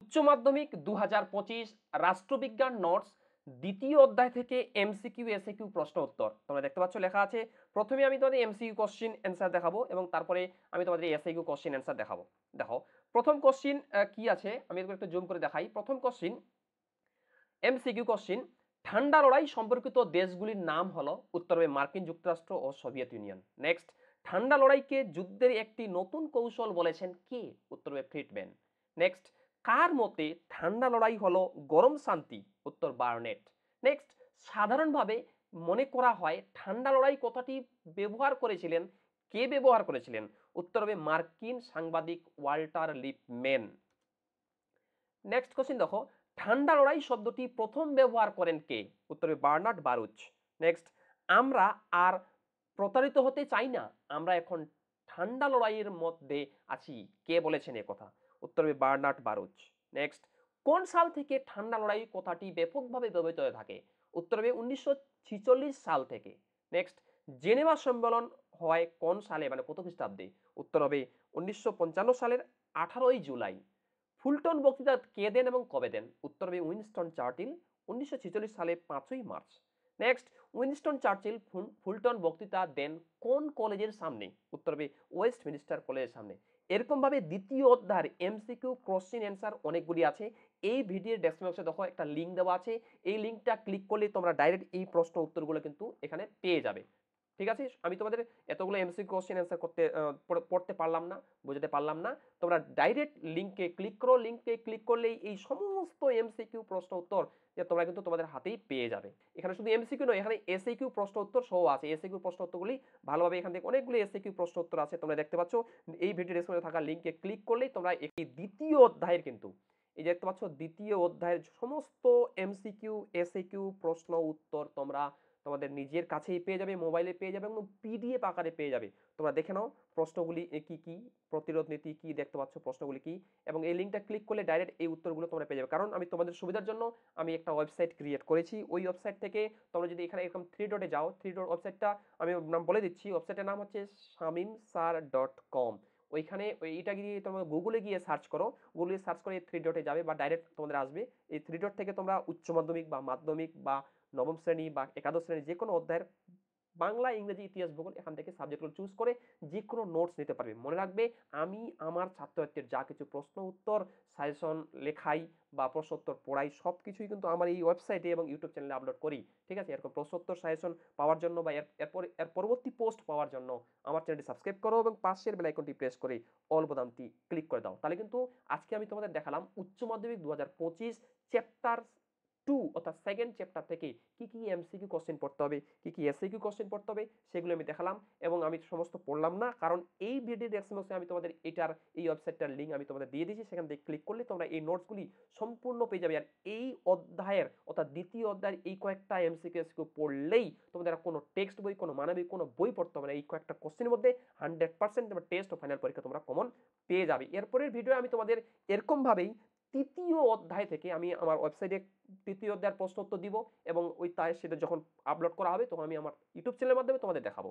উচ্চ মাধ্যমিক 2025 রাষ্ট্রবিজ্ঞান নোটস দ্বিতীয় অধ্যায় থেকে এমসিকিউ এসএকিউ প্রশ্ন উত্তর তোমরা দেখতে পাচ্ছ লেখা আছে। প্রথমে আমি তোমাদের এমসিকিউ কোশ্চেন অ্যান্সার দেখাবো এবং তারপরে আমি তোমাদের এসএকিউ কোশ্চেন অ্যান্সার দেখাবো। দেখো প্রথম কোশ্চেন কি আছে, আমি একটু জুম করে দেখাই। প্রথম কোশ্চেন এমসিকিউ কোশ্চেন, ঠান্ডা লড়াই সম্পর্কিত দেশগুলির নাম হলো, উত্তর হবে মার্কিন যুক্তরাষ্ট্র ও সোভিয়েত ইউনিয়ন। নেক্সট, ঠান্ডা লড়াইকে যুদ্ধের একটি নতুন কৌশল বলেছেন কে, উত্তর হবে ফ্রিডম্যান। নেক্সট, কার মতে ঠান্ডা লড়াই হলো গরম শান্তি, উত্তর বার্নেট। নেক্সট, সাধারণভাবে মনে করা হয় ঠান্ডা লড়াই কথাটি ব্যবহার করেছিলেন, কে ব্যবহার করেছিলেন, উত্তর হবে মার্কিন সাংবাদিক ওয়াল্টার লিপম্যান। নেক্সট কোশ্চেন দেখো, ঠান্ডা লড়াই শব্দটি প্রথম ব্যবহার করেন কে, উত্তরে বার্নার্ড বারুচ। নেক্সট, আমরা আর প্রতারিত হতে চাই না, আমরা এখন ঠান্ডা লড়াইয়ের মধ্যে আছি, কে বলেছেন এ কথা, উত্তরে বার্নার্ড বারুচ। নেক্সট, কোন সাল থেকে ঠান্ডা লড়াই কথাটি ব্যাপকভাবে ব্যবহৃত হয়ে থাকে, উত্তর হবে 1946 সাল থেকে। নেক্সট, জেনেভা সম্মেলন হয় কোন সালে, মানে কত খ্রিস্টাব্দে, উত্তর হবে 1955 সালের 18ই জুলাই। ফুলটন বক্তৃতা কে দেন এবং কবে দেন, উত্তর হবে উইনস্টন চার্চিল 1946 সালে 5ই March. Next, Winston Churchill Fulton বক্তৃতা দেন কোন কলেজের সামনে, উত্তর হবে ওয়েস্টমিনিস্টার কলেজের সামনে। এরকম ভাবে দ্বিতীয় অধ্যায়ের এমসিকিউ কোশ্চেন অ্যান্সার অনেকগুলি আছে। এই ভিডিওর ডেসক্রিপশন বক্সে দেখো একটা লিঙ্ক দেওয়া আছে, এই লিঙ্কটা ক্লিক করলে তোমরা ডাইরেক্ট এই প্রশ্ন উত্তরগুলো কিন্তু এখানে পেয়ে যাবে। ঠিক আছে, আমি তোমাদের এতগুলো এমসিকিউ কোশ্চেন অ্যান্সার পড়তে পারলাম না, বোঝাতে পারলাম না। তোমরা ডাইরেক্ট লিঙ্কে ক্লিক করো, লিঙ্কে ক্লিক করলেই এই সমস্ত এমসিকিউ প্রশ্ন উত্তর তোমরা কিন্তু তোমাদের হাতেই পেয়ে যাবে। এখানে শুধু এমসিকিউ নয়, এখানে এসএকিউ প্রশ্ন উত্তর সহ আছে। এসএকিউ প্রশ্ন উত্তরগুলি ভালোভাবে এখান থেকে অনেকগুলো এসএকিউ প্রশ্ন উত্তর আছে, তোমরা দেখতে পাচ্ছ। এই ভিডিও ডেসক্রিপশনে থাকা লিঙ্কে ক্লিক করলেই তোমরা এই দ্বিতীয় অধ্যায়ের কিন্তু এই যে দেখতে পাচ্ছ দ্বিতীয় অধ্যায়ের সমস্ত এমসিকিউ এসএকিউ প্রশ্ন উত্তর তোমরা তোমাদের নিজের কাছেই পেয়ে যাবে, মোবাইলে পেয়ে যাবে এবং পিডিএফ আকারে পেয়ে যাবে। তোমরা দেখে নাও প্রশ্নগুলি কি কি, প্রতিরোধ নীতি কি, দেখতে পাচ্ছ প্রশ্নগুলি কি, এবং এই লিঙ্কটা ক্লিক করলে ডাইরেক্ট এই উত্তরগুলো তোমরা পেয়ে যাবে। কারণ আমি তোমাদের সুবিধার জন্য আমি একটা ওয়েবসাইট ক্রিয়েট করেছি। ওই ওয়েবসাইট থেকে তোমরা যদি এখানে এরকম থ্রি ডটে যাও, থ্রি ডট ওয়েবসাইটটা আমি নাম বলে দিচ্ছি, ওয়েবসাইটের নাম হচ্ছে shamimsar.com। ওইখানে এইটা গিয়ে তোমরা গুগলে গিয়ে সার্চ করো, গুগলে সার্চ করে থ্রি ডটে যাবে বা ডাইরেক্ট তোমাদের আসবে। এই থ্রি ডট থেকে তোমরা উচ্চ মাধ্যমিক বা মাধ্যমিক বা নবম শ্রেণী বা একাদশ শ্রেণী যে কোনো অধ্যায়ের বাংলা, ইংরেজি, ইতিহাস, ভূগোল এখান থেকে সাবজেক্টগুলো চুজ করে যে কোনো নোটস নিতে পারবে। মনে রাখবে, আমি আমার ছাত্রছাত্রীর যা কিছু প্রশ্ন উত্তর সাজেশন লেখাই বা প্রশ্ন উত্তর পড়াই সব কিছুই কিন্তু আমার এই ওয়েবসাইটে এবং ইউটিউব চ্যানেলে আপলোড করি। ঠিক আছে, এরকম প্রশ্ন উত্তর সাজেশন পাওয়ার জন্য বা এর পরবর্তী পোস্ট পাওয়ার জন্য আমার চ্যানেলটি সাবস্ক্রাইব করো এবং পাশের বেল আইকনটি প্রেস করে অল বোতামটি ক্লিক করে দাও। তাহলে কিন্তু আজকে আমি তোমাদের দেখালাম উচ্চ মাধ্যমিক 2025 চ্যাপ্টার 2 অর্থাৎ সেকেন্ড চ্যাপ্টার থেকে কি কি এমসিকিউ কোশ্চেন পড়তে হবে, কি কি এসএকিউ কোশ্চেন পড়তে হবে, সেগুলো আমি দেখালাম। এবং আমি সমস্ত পড়লাম না, কারণ এই ভিডিও ডেসক্রিপশনে আমি তোমাদের এই ওয়েবসাইটটার লিঙ্ক আমি তোমাদের দিয়ে দিয়েছি। সেখান থেকে ক্লিক করলে তোমরা এই নোটসগুলি সম্পূর্ণ পেয়ে যাবে। আর এই অধ্যায়ের অর্থাৎ দ্বিতীয় অধ্যায়ের এই কয়েকটা এমসিকিউ এসকিউ পড়লেই তোমাদের কোনো টেক্সট বই, কোনো মানবিক কোনো বই পড়তে হবে না। এই কয়েকটা কোশ্চেনের মধ্যে 100% তোমার টেস্ট ও ফাইনাল পরীক্ষা তোমরা কমন পেয়ে যাবে। এরপরের ভিডিও আমি তোমাদের এরকমভাবেই তৃতীয় অধ্যায় থেকে আমি আমার ওয়েবসাইটে তৃতীয় অধ্যায়ের প্রশ্ন উত্তর দিব এবং সেটা যখন আপলোড করা হবে তখন আমি আমার ইউটিউব চ্যানেলের মাধ্যমে তোমাদের দেখাবো।